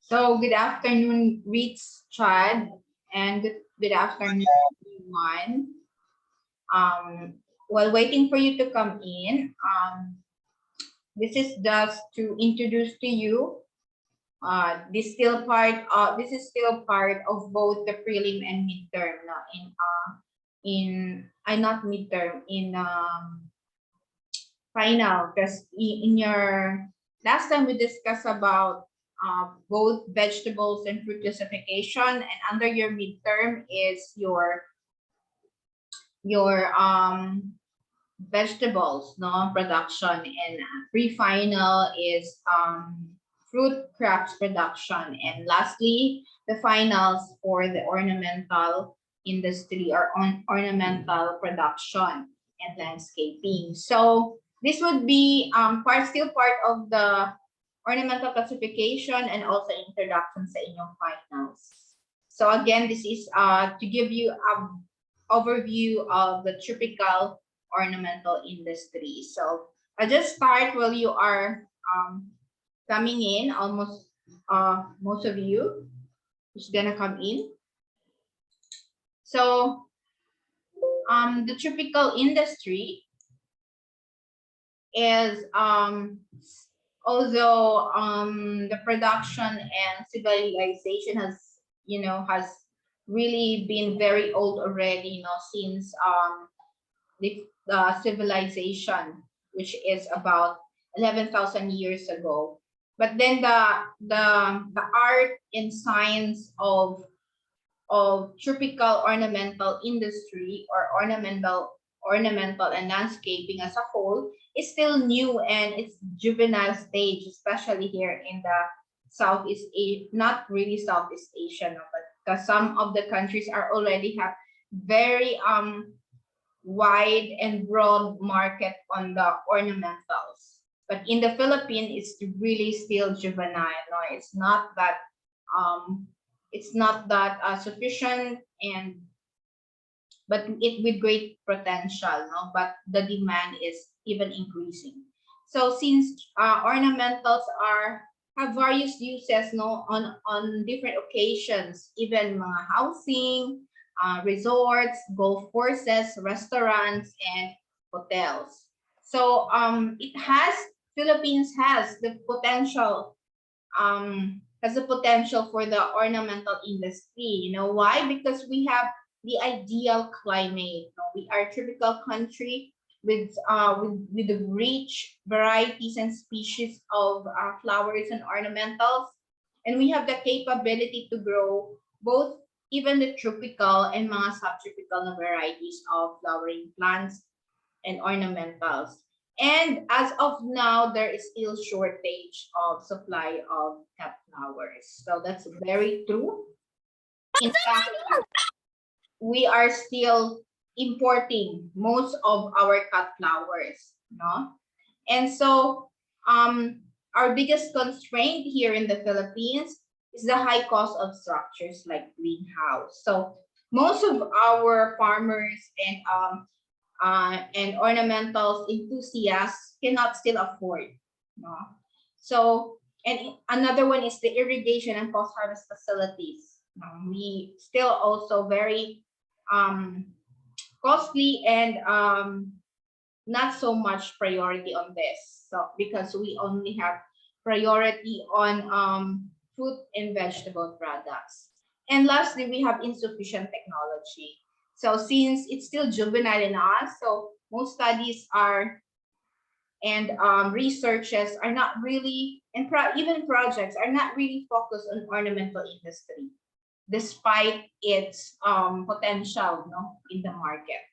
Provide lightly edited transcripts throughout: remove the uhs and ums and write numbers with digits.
So good afternoon, Reeds Chad, and good afternoon, everyone. While waiting for you to come in, this is just to introduce to you. This is still part of both the prelim and midterm. No, not midterm, in final, because in your last time we discussed about both vegetables and fruit classification, and under your midterm is your vegetables no production, and pre-final is fruit crops production, and lastly the finals for the ornamental industry or on ornamental production and landscaping. So this would be still part of the ornamental classification and also introduction sa inyong finals. So again, this is to give you an overview of the typical ornamental industry. So I just start while you are coming in. Almost most of you is gonna come in. So the typical industry is although the production and civilization has really been very old already, since the civilization, which is about 11,000 years ago. But then the art and science of tropical ornamental industry or ornamental and landscaping as a whole is still new, and it's juvenile stage, especially here in the Southeast Asia, not really Southeast Asia, no, but because some of the countries are already have very wide and broad market on the ornamentals. But in the Philippines, it's really still juvenile. No, it's not that sufficient, but it with great potential, no, but the demand is even increasing. So since ornamentals have various uses, no, on different occasions, even mga housing, resorts, golf courses, restaurants, and hotels. So Philippines has the potential for the ornamental industry. You know why? Because we have the ideal climate. We are a tropical country with the rich varieties and species of flowers and ornamentals, and we have the capability to grow both even the tropical and mga subtropical varieties of flowering plants and ornamentals. And as of now, there is still shortage of supply of cut flowers. So that's very true. In fact, we are still importing most of our cut flowers, no? And so our biggest constraint here in the Philippines is the high cost of structures like greenhouse. So most of our farmers and ornamentals enthusiasts cannot still afford, no? So, and another one is the irrigation and post-harvest facilities. We still also very costly and not so much priority on this. So because we only have priority on fruit and vegetable products. And lastly, we have insufficient technology. So since it's still juvenile in us, so most studies and researches are not really, and even projects are not really focused on ornamental industry, despite its potential, no, in the market.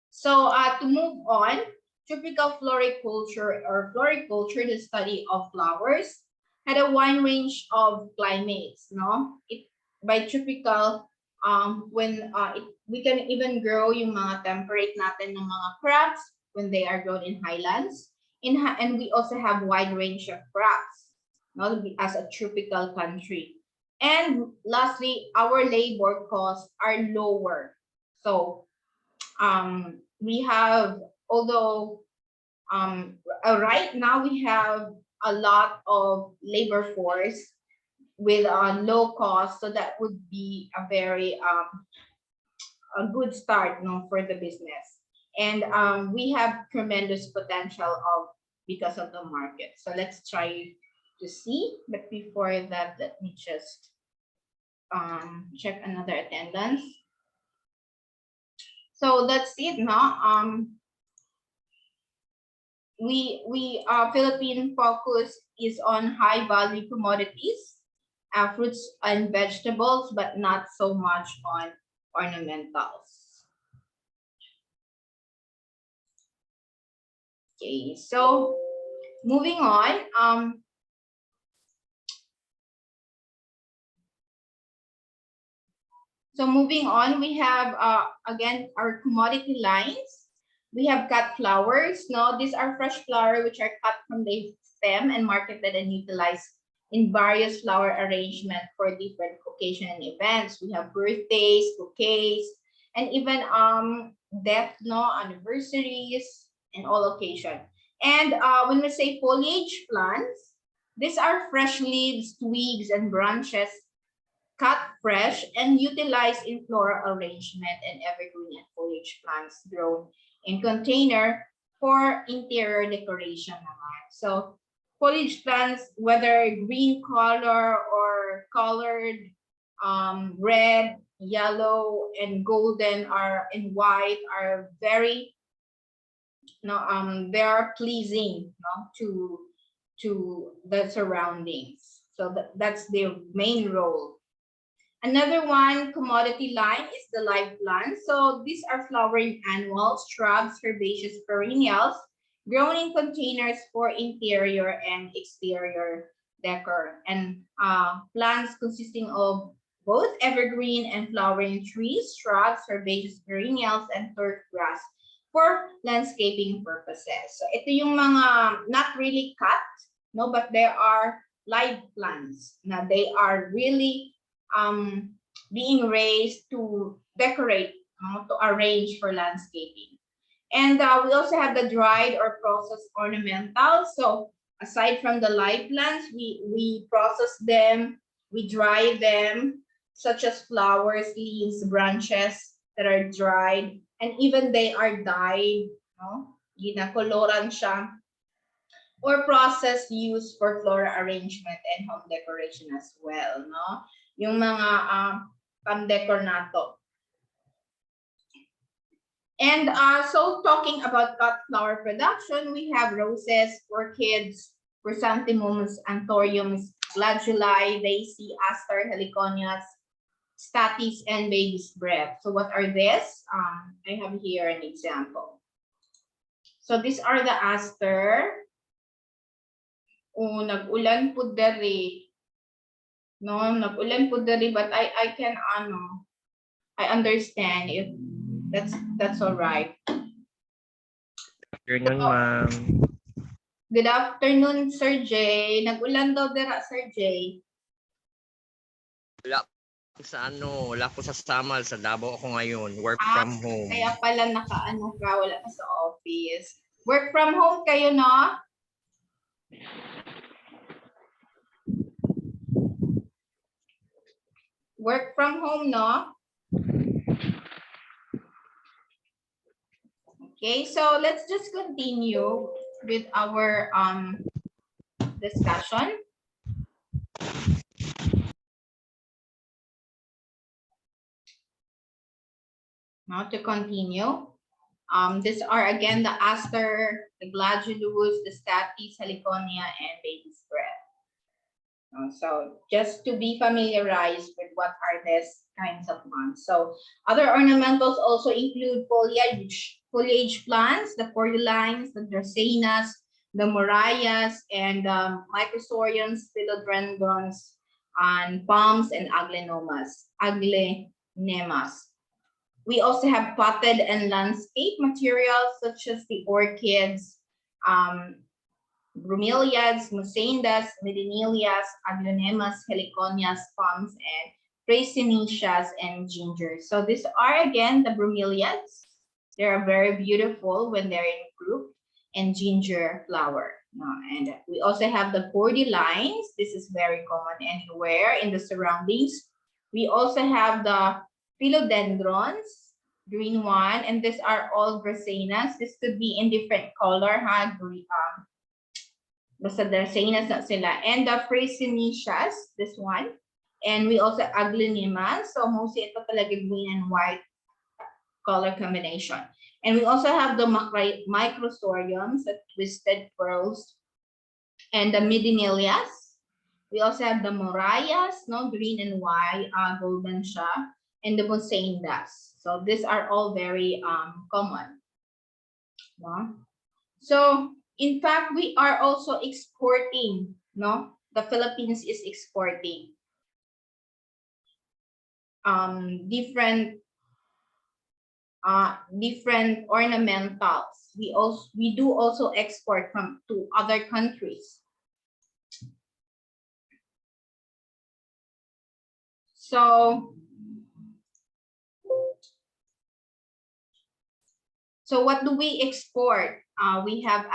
So to move on, tropical floriculture or floriculture, the study of flowers, had a wide range of climates, no? By tropical, we can even grow yung mga temperate natin ng mga crops when they are grown in highlands. And we also have wide range of crops, no, as a tropical country. And lastly, our labor costs are lower. So we have, although right now we have a lot of labor force with a low cost, so that would be a very a good start, for the business. And we have tremendous potential because of the market. So let's try to see. But before that, let me just check another attendance. So that's it, no? Philippine focus is on high value commodities, fruits and vegetables, but not so much on ornamentals. Okay, so moving on. So moving on, we have again our commodity lines. We have cut flowers. No, these are fresh flowers which are cut from the stem and marketed and utilized in various flower arrangement for different occasion and events. We have birthdays, bouquets, and even death, anniversaries, and all occasion. And when we say foliage plants, these are fresh leaves, twigs, and branches cut fresh and utilized in floral arrangement and evergreen and foliage plants grown in container for interior decoration naman. So foliage plants, whether green color or colored, red, yellow, and golden and white are very, they are pleasing, to the surroundings. So that's their main role. Another one commodity line is the live plants. So these are flowering annuals, shrubs, herbaceous perennials grown in containers for interior and exterior decor. And plants consisting of both evergreen and flowering trees, shrubs, herbaceous perennials, and turf grass for landscaping purposes. So ito yung mga not really cut, but there are live plants. Now they are really being raised to decorate, to arrange for landscaping. And we also have the dried or processed ornamentals. So aside from the live plants, we process them, we dry them, such as flowers, leaves, branches that are dried, and even they are dyed, ginakoloran siya, or process used for floral arrangement and home decoration as well, yung mga pang-decor nato. And so talking about cut flower production, we have roses, orchids, chrysanthemums, anthuriums, gladuli, daisy, aster, heliconias, statice, and baby's breath. So what are these? I have here an example. So these are the aster. Nag-ulan po dere. Nag-ulan po dere, but I can I understand if that's all right. Good afternoon, ma'am. Good afternoon, Sir Jay. Nag-ulan daw dera, Sir Jay. Wala ko sa Samal, sa Davao ako ngayon. Work from home. Kaya pala wala ka sa office. Work from home kayo, no? Work from home, no? Okay, so let's just continue with our discussion. Now to continue, these are again the aster, the gladulus, the statice, heliconia, and baby's breath. So just to be familiarized with what are these kinds of plants. So other ornamentals also include foliage plants, the cordylines, the dracaenas, the morayas, and microsoriums, philodendrons, and palms, and aglaonemas. We also have potted and landscape materials such as the orchids, bromeliads, musaindas, medinelias, aglaonemas, heliconias, palms, and prasinicias, and ginger. So these are again the bromeliads. They are very beautiful when they're in group, and ginger flower. No, and we also have the cordylines. This is very common anywhere in the surroundings. We also have the philodendrons, green one, and these are all dracaenas. This could be in different color, ha? Basta dracaenas na sila. And the frasinicias, this one. And we also aglaonimas. So mostly ito talaga green and white color combination. And we also have the microsoriums, the twisted pearls, and the midinilias. We also have the morayas, no, green and white, golden siya, and the bonsaindas. So these are all very common. No? So in fact, we are also exporting, no? The Philippines is exporting different ornamentals. We do also export to other countries. So what do we export? We have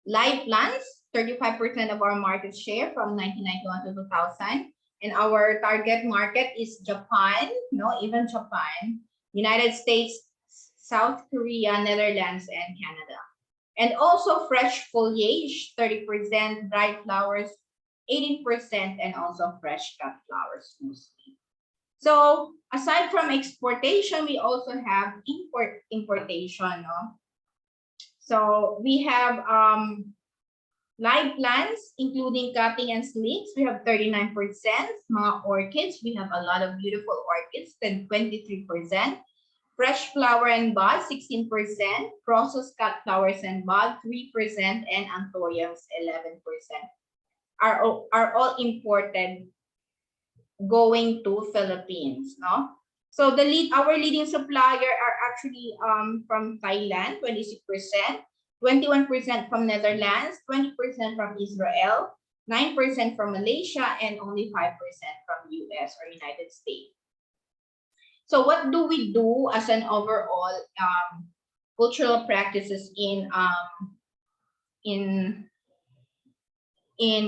live plants, 35% of our market share from 1991 to 2000. And our target market is Japan, no, even Japan, United States, South Korea, Netherlands, and Canada. And also fresh foliage, 30%, dried flowers, 18%, and also fresh cut flowers mostly. So aside from exportation, we also have importation. No? So we have live plants, including cutting and slits. We have 39%. Mga orchids, we have a lot of beautiful orchids, then 23%. Fresh flower and bud, 16%. Processed cut flowers and bud, 3%. And anthuriums, 11%. Are all imported going to Philippines, no? So our leading supplier are actually from Thailand, 26%, 21% from Netherlands, 20% from Israel, 9% from Malaysia, and only 5% from US or United States. So what do we do as an overall cultural practices in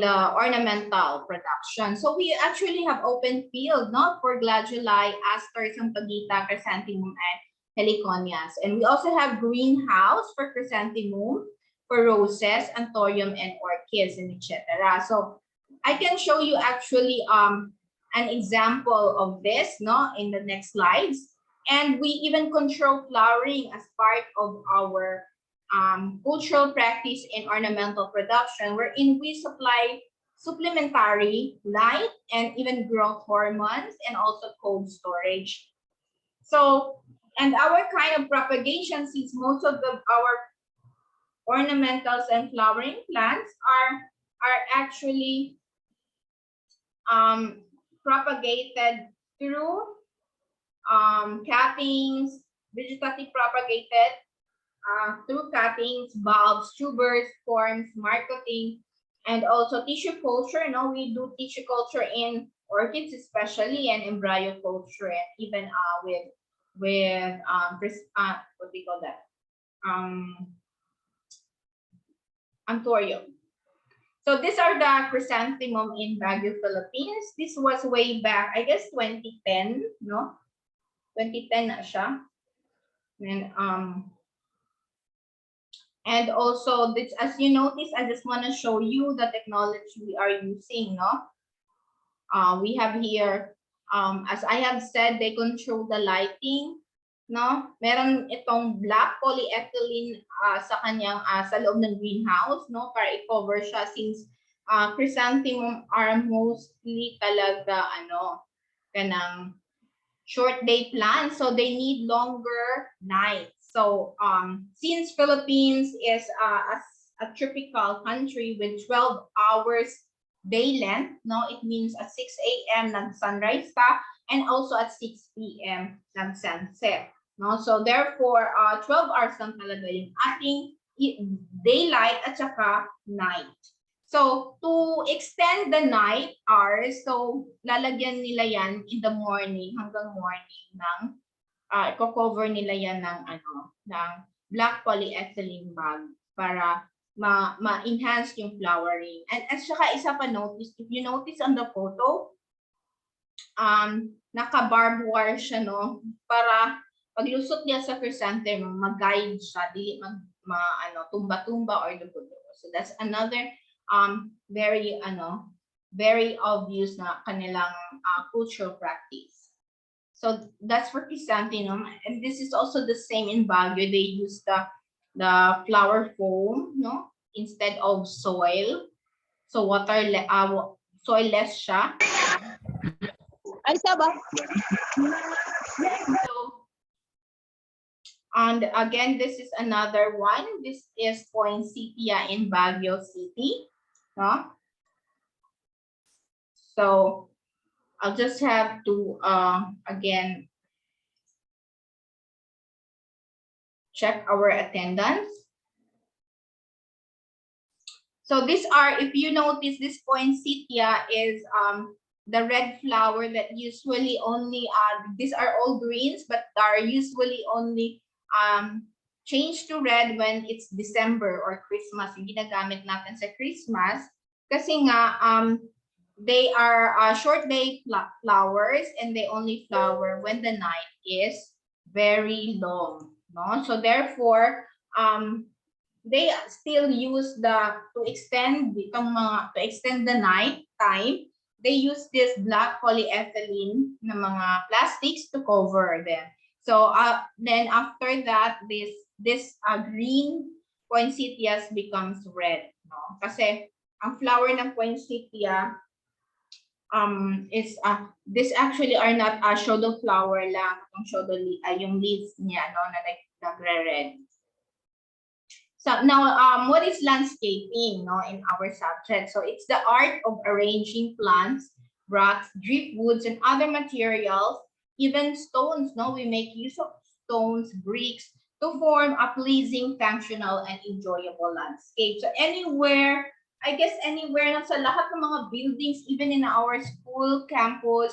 the ornamental production? So we actually have open field, no, for gladuli, asters, sampaguita, chrysanthemum, and heliconias. And we also have greenhouse for chrysanthemum, for roses, anthurium, and orchids, and etc. So I can show you actually an example of this, no, in the next slides. And we even control flowering as part of our cultural practice in ornamental production, wherein we supply supplementary light and even growth hormones and also cold storage. So, and our kind of propagation, since most of our ornamentals and flowering plants are actually propagated through cuttings, vegetative propagated through cuttings, bulbs, tubers, forms, marketing, and also tissue culture. You know, we do tissue culture in orchids especially, and embryo culture, and even with what do you call that? Anthurium. So these are the chrysanthemum in Baguio, Philippines. This was way back, I guess 2010, no? 2010 na siya. And also this, as you notice, I just want to show you the technology we are using, no? We have here, as I have said, they control the lighting, no? Meron itong black polyethylene sa kanyang sa loob ng greenhouse, no? Para i-cover siya, since chrysanthemum are mostly talaga kanang short day plants, so they need longer nights. So since Philippines is a tropical country with 12 hours day length, no, it means at 6 a.m. nag-sunrise pa, and also at 6 p.m. nag-sunset. No? So therefore, 12 hours lang talaga yung ating daylight at saka night. So to extend the night hours, so lalagyan nila yan in the morning, hanggang morning ng i-cover nila yan ng black polyethylene bag para ma-enhance yung flowering. And at saka isa pa notice, if you notice on the photo, naka-barbed wire siya, no? Para paglusot niya sa chrysanthemum, mag-guide siya, dili tumba-tumba or dugo-dugo. So that's another very obvious na kanilang cultural practice. So that's for chrysanthemum, and this is also the same in Baguio. They use the flower foam, no, instead of soil. So soilless siya. Ay, ba? So, and again, this is another one. This is Poinsettia in Baguio City. No? So I'll just have to again check our attendance. So these are, if you notice, this Poinsettia is the red flower that usually only these are all greens, but are usually only change to red when it's December or Christmas. Yung ginagamit natin sa Christmas kasi nga they are short day flowers, and they only flower when the night is very long, no? So therefore they still use to extend the night time. They use this black polyethylene na mga plastics to cover them. So then after that, this green poinsettias becomes red, no? Kasi ang flower ng poinsettia is this actually are not shadow flower lang, yung leaves niya, no, na nagre-red. So now, what is landscaping, no, in our subject? So it's the art of arranging plants, rocks, driftwoods, and other materials, even stones. No, we make use of stones, bricks, to form a pleasing, functional, and enjoyable landscape. So anywhere, I guess anywhere, sa lahat ng mga buildings, even in our school campus,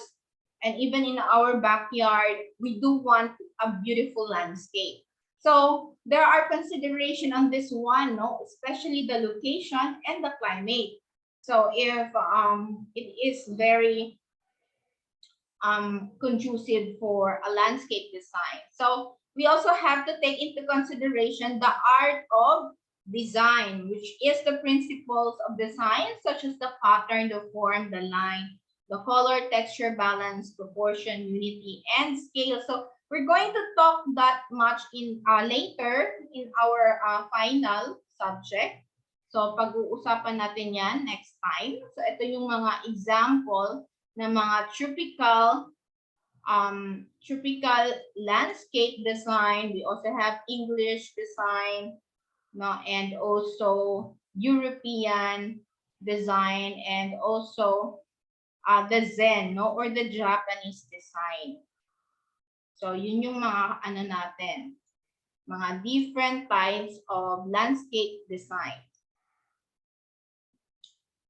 and even in our backyard, we do want a beautiful landscape. So there are consideration on this one, no, especially the location and the climate. So if it is very conducive for a landscape design. So we also have to take into consideration the art of design, which is the principles of design, such as the pattern, the form, the line, the color, texture, balance, proportion, unity, and scale. So we're going to talk that much in later in our final subject. So pag-uusapan natin yan next time. So ito yung mga example ng mga tropical landscape design. We also have English design, no, and also European design, and also the Zen, no, or the Japanese design. So yun yung mga natin, mga different types of landscape design.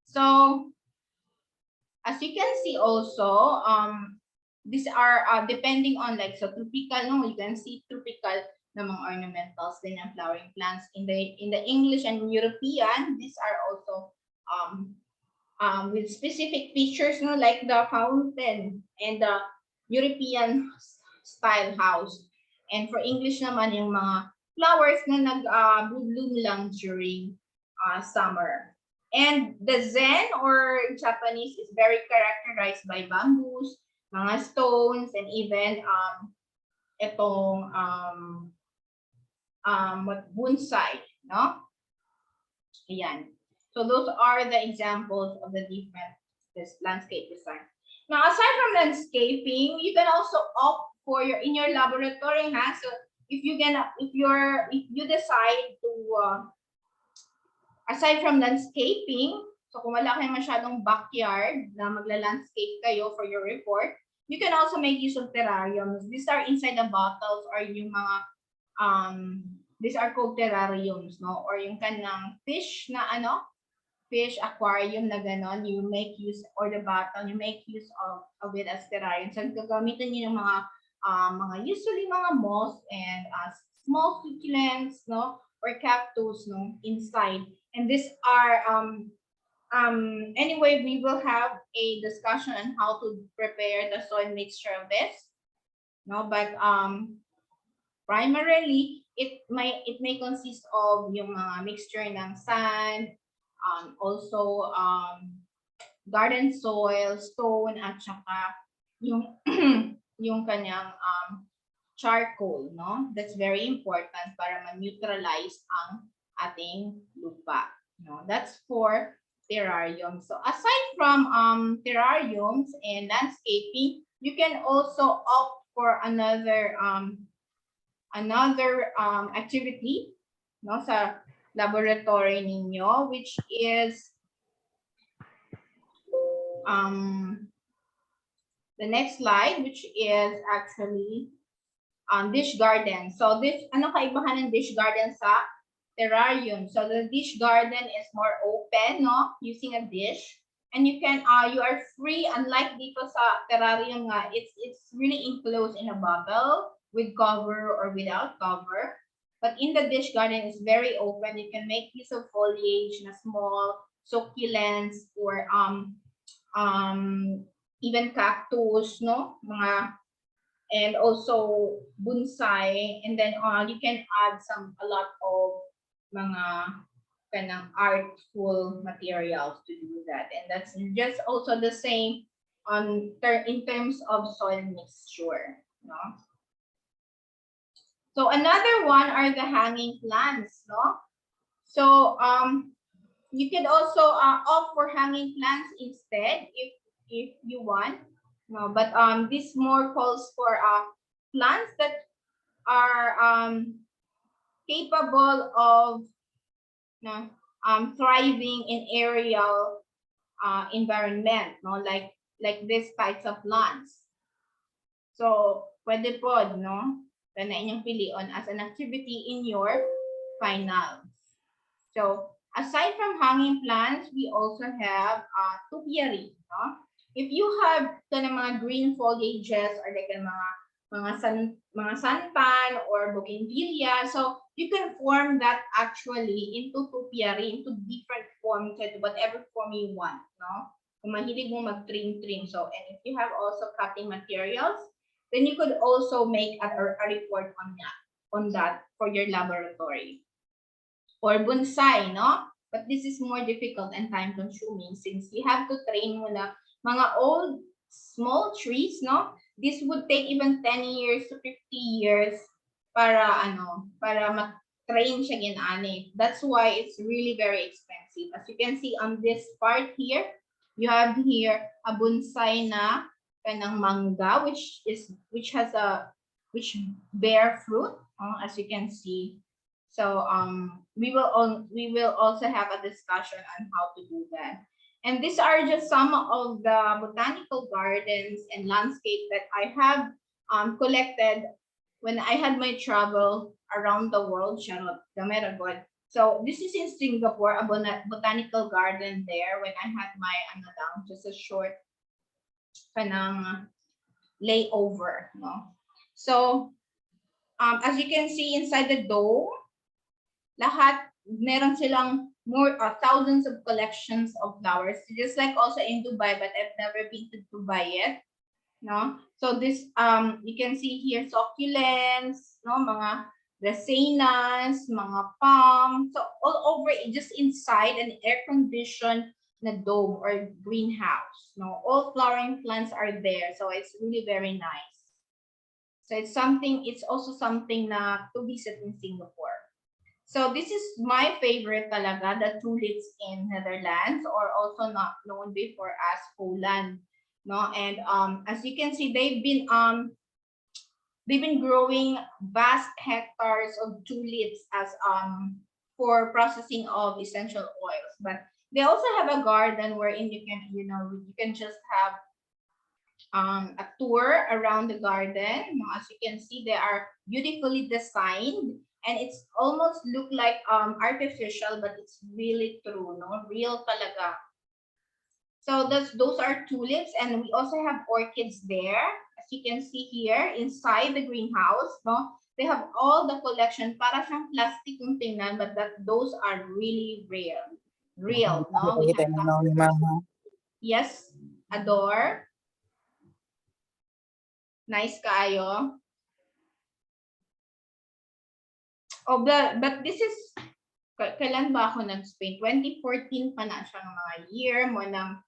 So as you can see also, these are depending on tropical, no, you can see tropical na mga ornamentals din ang flowering plants in the English and European. These are also with specific features, no, like the fountain and the European style house. And for English naman, yung mga flowers na nag-bloom lang during summer. And the Zen or Japanese is very characterized by bamboos, mga stones, and even itong bonsai, no? Ayan. So those are the examples of the different landscape design. Now, aside from landscaping, you can also opt for in your laboratory, ha? So if you decide to aside from landscaping, so kung wala kayong masyadong backyard na magla-landscape kayo for your report, you can also make use of terrariums. These are inside the bottles, or yung mga these are called terrariums, no? Or yung kanang fish na fish aquarium na ganon, you make use, or the bottle, you make use of it as terrarium. So gagamitin niyo yung mga usually mga moss and small succulents, no, or cactus, no, inside. And these are anyway, we will have a discussion on how to prepare the soil mixture of this, no, but primarily it may consist of yung mixture ng sand, also garden soil, stone, at saka yung yung kanyang charcoal, no? That's very important para ma-neutralize ang ating lupa, no? That's for terrarium. So aside from terrariums and landscaping, you can also opt for another activity, no, sa laboratory ninyo, which is the next slide, which is actually dish garden. So this, ano kaibahan ng dish garden sa terrarium? So the dish garden is more open, no, using a dish, and you can you are free, unlike dito sa terrarium nga, it's really enclosed in a bottle with cover or without cover. But in the dish garden, it's very open. You can make use of foliage na small succulents or even cactus, no, mga, and also bonsai, and then you can add a lot of mga kanang artful materials to do that, and that's just also the same in terms of soil mixture, no. So another one are the hanging plants, no. So you can also opt for hanging plants instead if you want, no. But this more calls for plants that are capable of thriving in aerial environment, no, like these types of plants. So pwede po, no, na inyong pilion as an activity in your finals. So aside from hanging plants, we also have topiary, no? If you have mga green foliages or like mga santan or bougainvillea, so you can form that actually into topiary, into different forms, whatever form you want, no? Kung mahilig mo mag-trim. So, and if you have also cutting materials, then you could also make a report on that for your laboratory. Or bonsai, no? But this is more difficult and time consuming since you have to train muna mga old small trees, no? This would take even 10 years to 50 years para ma-train siya ginani. That's why it's really very expensive. As you can see on this part here, you have here a bonsai na kanang manga, which bear fruit, as you can see. So we will also have a discussion on how to do that. And these are just some of the botanical gardens and landscape that I have collected when I had my travel around the world. So this is in Singapore, a botanical garden there when I had my just a short layover, no? So as you can see inside the dome, lahat meron silang more thousands of collections of flowers, just like also in Dubai, but I've never been to Dubai yet, no. So this you can see here succulents, no, mga dracaenas, mga palm, so all over it, just inside an air-conditioned na dome or greenhouse, no. All flowering plants are there, so it's really very nice. So it's also something na to visit in Singapore. So this is my favorite talaga, the tulips in Netherlands, or also not known before as Poland, no. And as you can see, they've been growing vast hectares of tulips as for processing of essential oils. But they also have a garden wherein you can just have a tour around the garden. As you can see, they are beautifully designed, and it's almost look like artificial, but it's really true, no, real talaga. So those are tulips, and we also have orchids there, as you can see here inside the greenhouse, no. they have all the collection. Para siyang plastic yung tingnan, but those are really rare. Real, no? We have yes, Adore. Nice kaayo. Oh, but this is, kailan ba ako nag-Spain? 2014 pa na siya ng mga year mo nang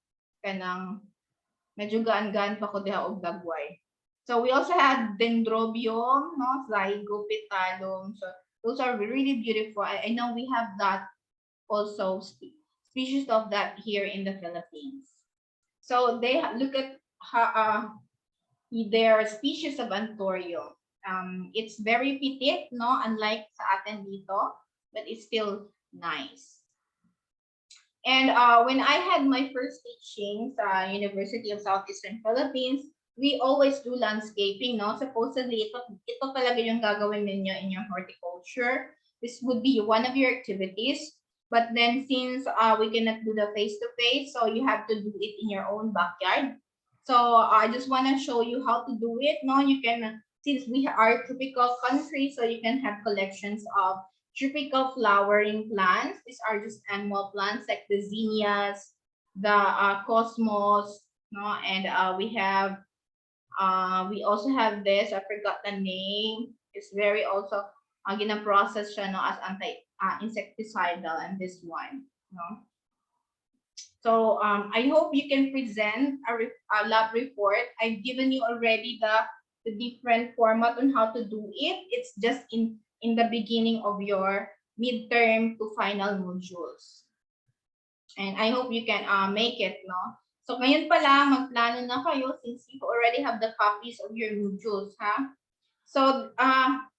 kanang medyo gaan-gaan pa ko diha og dagway. So we also had Dendrobium, no? Zygopetalum. So those are really beautiful. I know we have that also species of that here in the Philippines. So they look at their species of Anthurium. It's very petite, no? Unlike sa atin dito, but it's still nice. And when I had my first teaching sa University of Southeastern Philippines, we always do landscaping, no? Supposedly, ito talaga yung gagawin ninyo in your horticulture. This would be one of your activities. But then since we cannot do the face-to-face, so you have to do it in your own backyard. So I just want to show you how to do it. No, you can, since we are a tropical country, so you can have collections of tropical flowering plants. These are just annual plants like the zinnias, the cosmos, no, and we also have this. I forgot the name. It's very also gina-process siya, no, as insecticidal, and this one, no. So I hope you can present a lab report. I've given you already the different format on how to do it. It's just in the beginning of your midterm to final modules. And I hope you can make it, no? So ngayon pala, magplano na kayo since you already have the copies of your modules, ha? So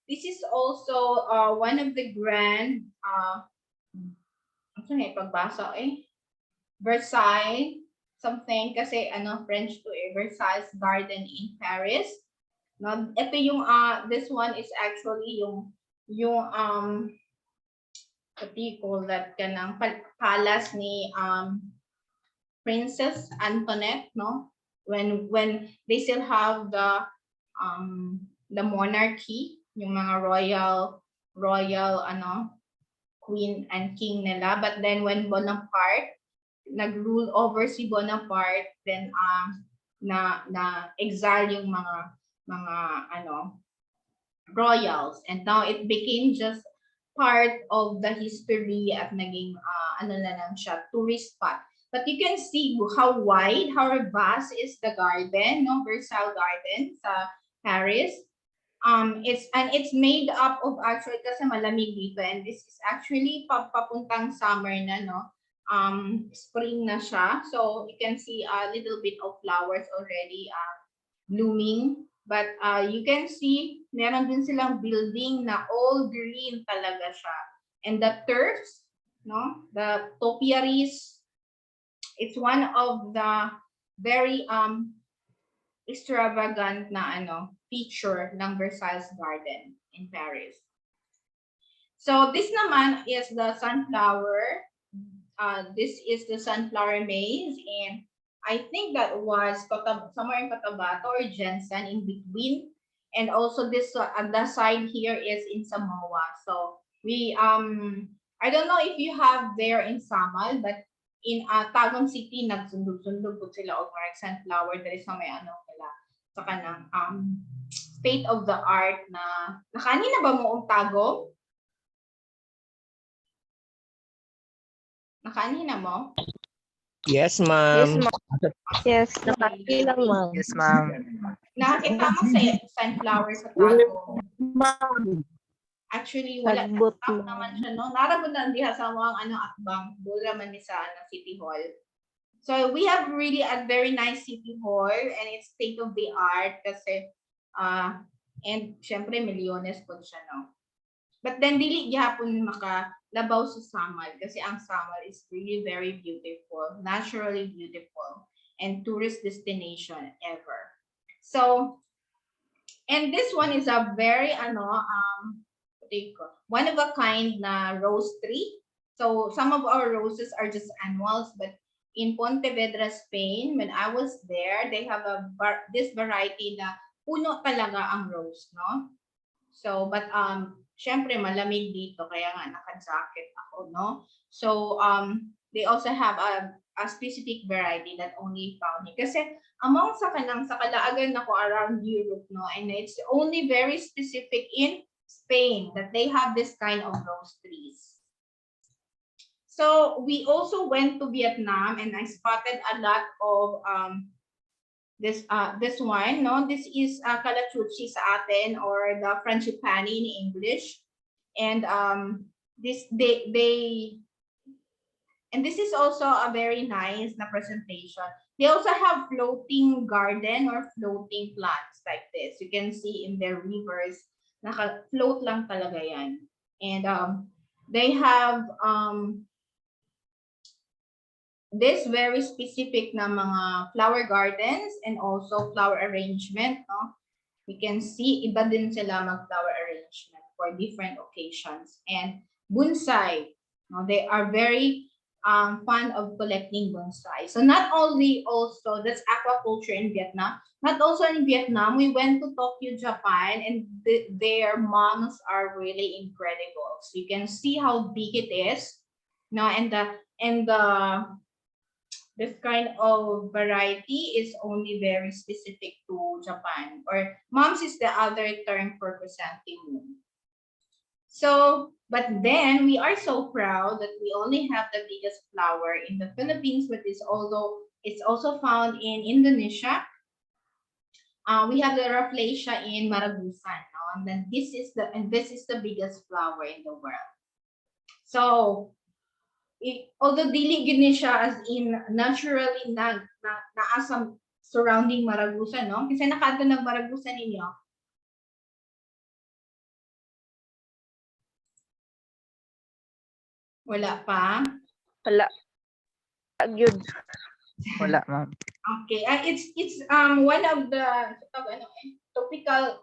this is also one of the grand, ano na pagbasa Versailles, something, kasi ano, French to Versailles Garden in Paris. No, ito yung, this one is actually yung what do you call that, kanang palace ni Princess Antoinette, no? When they still have the monarchy, yung mga royal ano, queen and king nila. But then when Bonaparte nag-rule over si Bonaparte, then na exile yung mga ano royals, and now it became just part of the history at naging ano na lang siya, tourist spot. But you can see how wide, how vast is the garden, no? Versailles Garden sa Paris. It's made up of, actually kasi malamig dito, and this is actually papuntang summer na, no? Spring na siya, so you can see a little bit of flowers already blooming, but you can see meron din silang building na all green talaga siya, and the turfs, no, the topiaries, it's one of the very extravagant na ano feature ng Versailles Garden in Paris. So this naman is the sunflower. This is the sunflower maze, and I think that was somewhere in Cotabato or Jensen in between, and also this on the side here is in Samoa. So we I don't know if you have there in Samal, but in Tagum City nagsundog-sundog po sila og mga sunflower diri sa may ano nila sa kanang state of the art na nakani na ba mo og Tagum? Nakanin na mo? Yes, ma'am. Yes, nakailang ma'am. Yes, ma'am. Nakakita mo sa sunflower sa tago. Actually, wala Nagbot na lang. naman siya, no? Narabot na diha sa mga atbang. Bula man ni sa City Hall. So we have really a very nice City Hall, and it's state of the art kasi and syempre milyones po siya, no? But then dili gyapon makalabaw sa Samal kasi ang Samal is really very beautiful, naturally beautiful, and tourist destination ever. So, and this one is a very one of a kind na rose tree. So some of our roses are just annuals, but in Pontevedra, Spain, when I was there, they have this variety na puno talaga ang rose, no? So, but syempre malamig dito kaya nga naka-jacket ako, no? So, they also have a specific variety that only found here. Kasi among sa kalaagan ako around Europe, no, and it's only very specific in Spain that they have this kind of rose trees. So we also went to Vietnam and I spotted a lot of this one, no, this is kalachuchi sa atin, or the frangipani in English, and this and this is also a very nice na presentation. They also have floating garden or floating plants like this. You can see in their rivers, naka-float lang talaga yan. And they have this very specific na mga flower gardens and also flower arrangement, no? We can see iba din sila mag-flower arrangement for different occasions. And bonsai, no? They are very fond of collecting bonsai. So not only also, that's aquaculture in Vietnam, not also in Vietnam, we went to Tokyo, Japan, and their moms are really incredible. So you can see how big it is, no? And this kind of variety is only very specific to Japan, or moms is the other term for presenting moon. So, but then we are so proud that we only have the biggest flower in the Philippines, but it's also found in Indonesia. We have the Rafflesia in Maragusan, no? And then this is the biggest flower in the world. So, although dili gid ni siya as in naturally naasa surrounding Maragusan, no? Kasi nakaadto ng Maragusan ninyo. Wala pa? Wala. Good. Wala, ma'am. Okay, it's one of the topical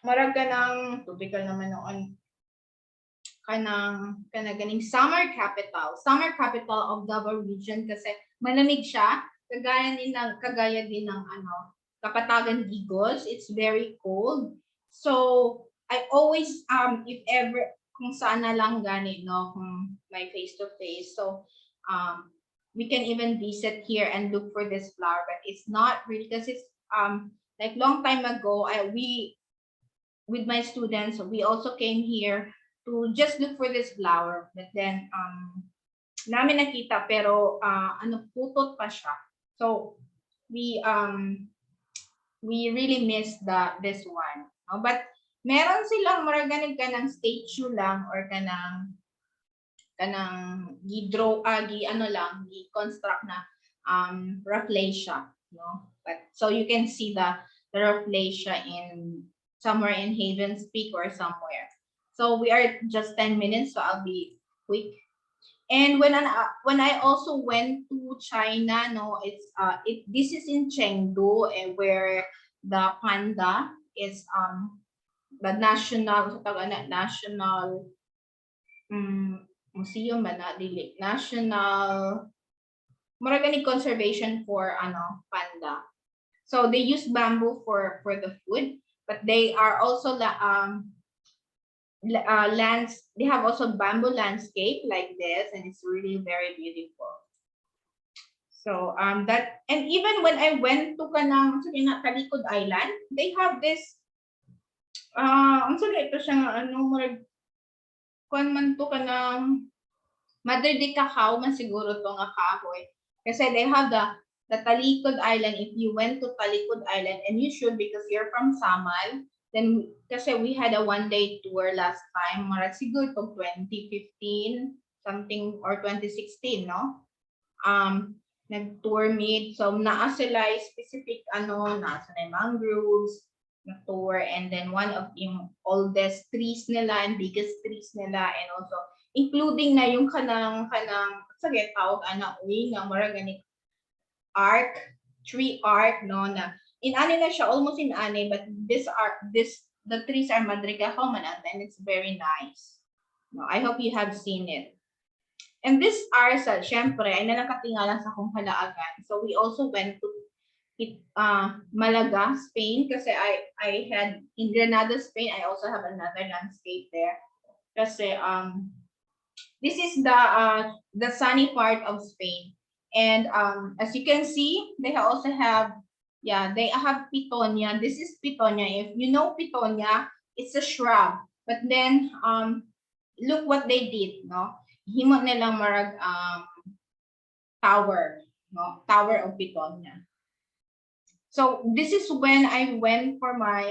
marag ka ng topical naman noon kanang ganing summer capital of Davao region kasi malamig siya, kagaya din ng Kapatagan Digos. It's very cold. So I always if ever kung saan na lang gani, no, kung may face to face, so we can even visit here and look for this flower, but it's not really because it's like long time ago we with my students we also came here to just look for this flower, but then namin nakita pero putot pa siya, so we really missed this one, no? But meron silang maraganig ka ng statue lang or kanang gi-construct na Rafflesia, no? But so you can see the Rafflesia in somewhere in Havens Peak or somewhere. So we are just 10 minutes, so I'll be quick. And when I also went to China, no, this is in Chengdu, where the panda is the national museum ba na dili national maragani conservation for panda. So they use bamboo for the food, but they are also they have also bamboo landscape like this, and it's really very beautiful. So that, and even when I went to Talikod Island, they have this ito siya kung man to kanang mother de cacao man siguro to nga kahoy, kasi they have the Talikod Island. If you went to Talikod Island, and you should because you're from Samal, then kasi we had a one-day tour last time, marag siguro to 2015 something or 2016, no? Nag-tour meet, so naa sila specific nasa na mangroves na tour, and then one of yung oldest trees nila and biggest trees nila, and also including na yung kanang sige tawag nga maragani tree arc, no, na inani na siya, almost inani, but the trees are madrigahaw man, and it's very nice, no? I hope you have seen it. And this arsa, syempre ay nakatingalan sa kong kalaagan, so we also went to Malaga, Spain, kasi I had in Granada, Spain, I also have another landscape there. Kasi this is the sunny part of Spain. And as you can see, they also have, they have Pitonia. This is Pitonia. If you know Pitonia, it's a shrub. But then look what they did, no? Himo nilang marag tower, no? Tower of Pitonia. So this is when I went for my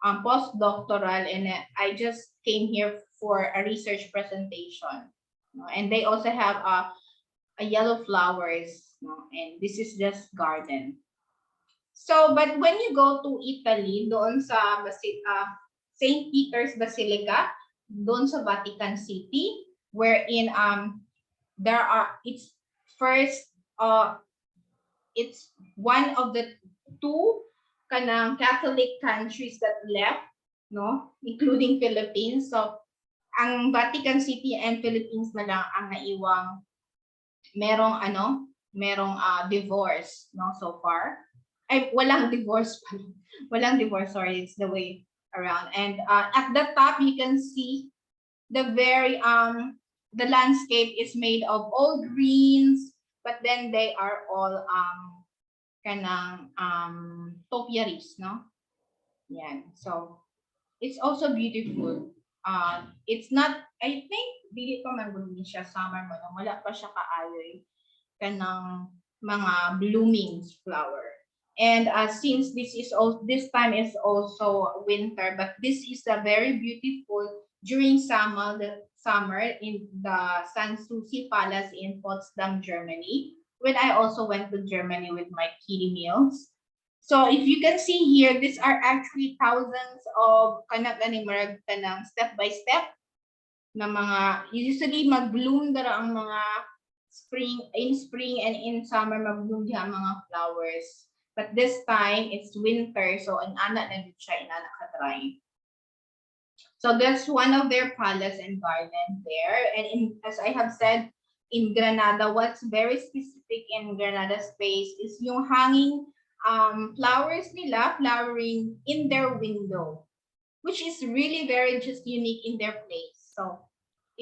postdoctoral, and I just came here for a research presentation. No? And they also have a yellow flowers, no? And this is just garden. So, but when you go to Italy, doon sa St. Peter's Basilica, doon sa Vatican City, wherein it's first it's one of the two kanang Catholic countries that left, no, including Philippines. So ang Vatican City and Philippines na lang ang naiwang merong divorce, no, so far. Ay, walang divorce pa. Walang divorce, sorry, it's the way around. And at the top you can see the landscape is made of all greens, but then they are all kanang topiaries, no? Yan. So it's also beautiful. It's not, I think, dili pa man gud siya summer mo, no? Wala pa siya kaayoy kanang mga blooming flower. And since this time is also winter, but this is a very beautiful during summer in the Sanssouci Palace in Potsdam, Germany, when I also went to Germany with my kiddie meals. So if you can see here, these are actually thousands of kanang step by step na mga usually mag-bloom dara ang mga in spring and in summer mag-bloom diha mga flowers. But this time it's winter, so an ana na dito siya inana ka-dry. So that's one of their palace and garden there. And as I have said, in Granada, what's very specific in Granada space is yung hanging flowers nila flowering in their window, which is really very just unique in their place. So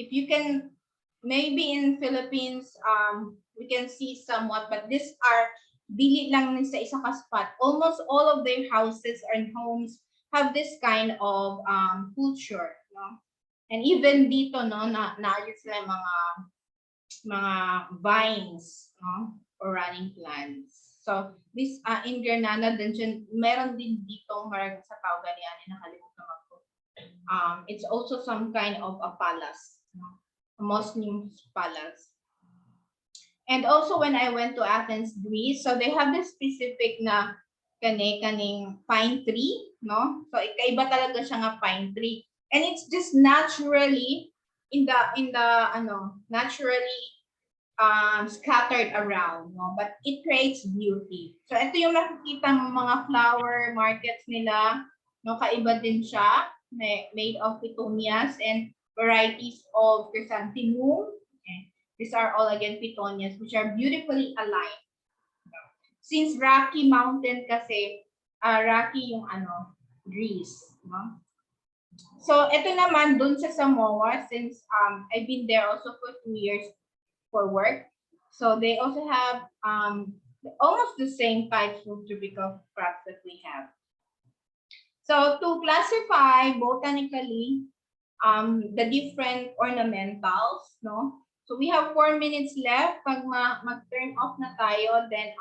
if you can, maybe in Philippines, we can see somewhat, but these are dili lang sa isa ka spot. Almost all of their houses and homes have this kind of culture, no? And even dito, no, naayos sila mga vines, no, or running plants. So this in Granada, then meron din dito marag sa tawag niyan, nakalimutan ako. It's also some kind of a palace, no? A Muslim palace. And also when I went to Athens, Greece, so they have this specific na kaning pine tree, no? So ikaiba talaga siya nga pine tree. And it's just naturally naturally scattered around, no? But it creates beauty. So ito yung nakikita ng mga flower markets nila, no? Kaiba din siya, made of petunias and varieties of chrysanthemum. Okay. These are all again petunias, which are beautifully aligned. Since Rocky Mountain kasi, Rocky yung Greece, no? So ito naman dun sa Samoa, since I've been there also for 2 years for work. So they also have almost the same types of tropical crops that we have. So to classify botanically the different ornamentals, no? So we have 4 minutes left. Pag mag-turn off na tayo, then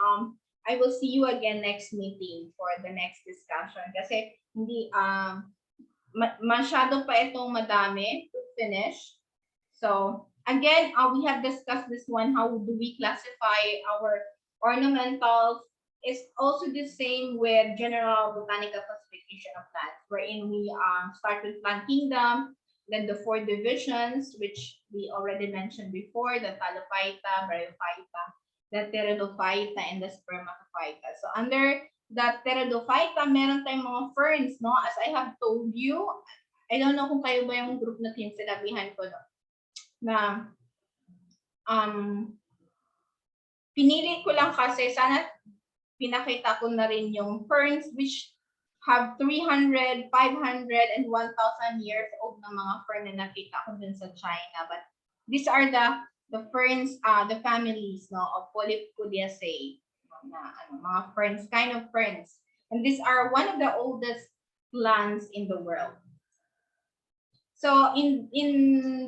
I will see you again next meeting for the next discussion. Kasi hindi masyado pa itong madami to finish. So again, we have discussed this one. How do we classify our ornamentals? It's also the same with general botanical classification of plants, wherein we start with plant kingdom, then the 4 divisions, which we already mentioned before, the Talophyta, Bryophyta, the Pteridophyta, and the Spermatophyta. So under the Pteridophyta, meron tayong mga ferns, no? As I have told you, I don't know kung kayo ba yung group na sinabihan ko, no? Na pinili ko lang kasi sana pinakita ko na rin yung ferns which have 300, 500, and 1,000 years old na mga fern na nakita ko dun sa China. But these are the ferns, the families, no, of Polypodiaceae, mga ferns, kind of ferns. And these are one of the oldest plants in the world. So in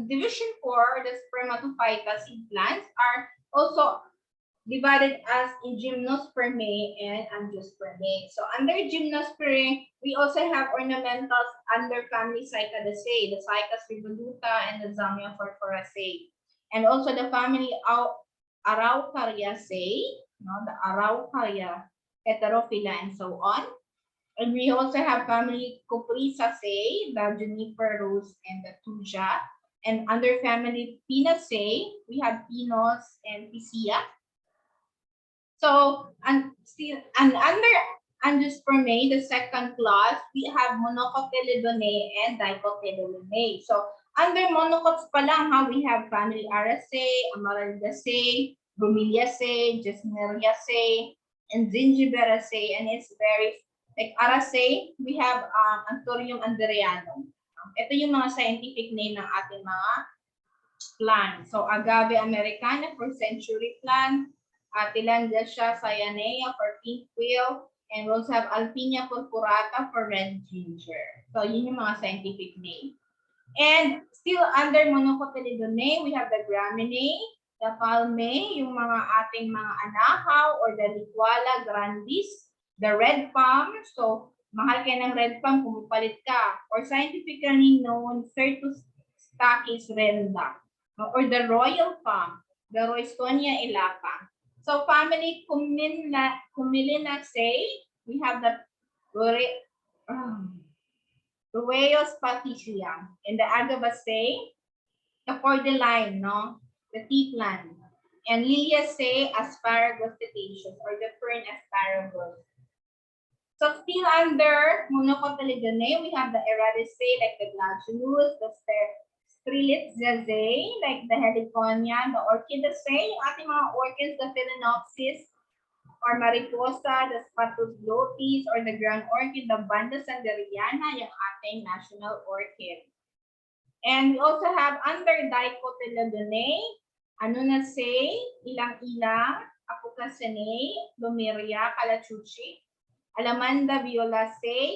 division 4, the spermatophyta seed plants are also divided as in Gymnospermae and Angiospermae. So under Gymnospermae, we also have ornamentals under family Cycadaceae, the Cycas revoluta and the Zamia phorphoraceae. And also the family Araucariaceae, no, the Araucaria, Heterophylla, and so on. And we also have family Cupressaceae, the Juniper rose and the Thuja. And under family Pinaceae, we have Pinos and Picea. So, and under Angiospermae, the second class, we have Monocotyledonae and Dicotyledonae. So, under monocots pa lang, we have family Araceae, Amaraldaceae, Bromeliaceae, Gesneriaceae, and Zingiberaceae, and it's very, like Araceae, we have Anthurium andereanum. Ito yung mga scientific name ng ating mga plant. So, Agave americana for century plant, Tillandsia cyanea for pink quill, and we also have Alpinia purpurata for red ginger. So, yun yung mga scientific name. And still under Monocotyledonae, we have the Graminae, the Palmae, yung mga ating mga anahaw or the Liquala grandis, the red palm. So, mahal kayo ng red palm, pumupalit ka. Or scientifically known, Certus stachys renda, or the royal palm, the Roystonea elapa. So, family Cumillinaceae, we have the Rueus patricium, and the Agavaceae, the cordyline, no, the tea plant, and Liliaceae, asparagus cetaceous, or the fern asparagus. So still under Monocotyledonae, we have the Eradicaceae, like the Gladiolus, the Strelitziaceae, like the Heliconia, the Orchidaceae, yung ating mga orchids, the Phalaenopsis, or Mariposa, the Spatus glotis, or the ground orchid, the Banda sanderiana, yung ating national orchid. And we also have under Dicotyledonae, Anunaceae, ilang-ilang, Apocacenae, Lumeria, Calachuchi, Alamanda violaceae,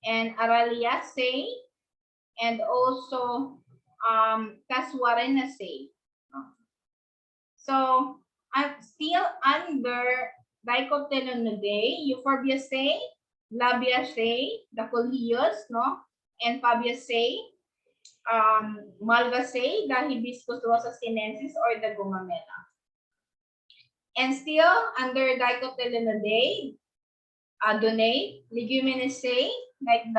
and Araliaceae, and also Casuarinaceae. So, still under Dicotyledonae, Euphorbiaceae, Labiaceae, the Coleus, no, and Fabiaceae, Malvaceae, the Hibiscus rosa sinensis, or the Gumamela. And still under Dicotyledonae, Leguminaceae, like the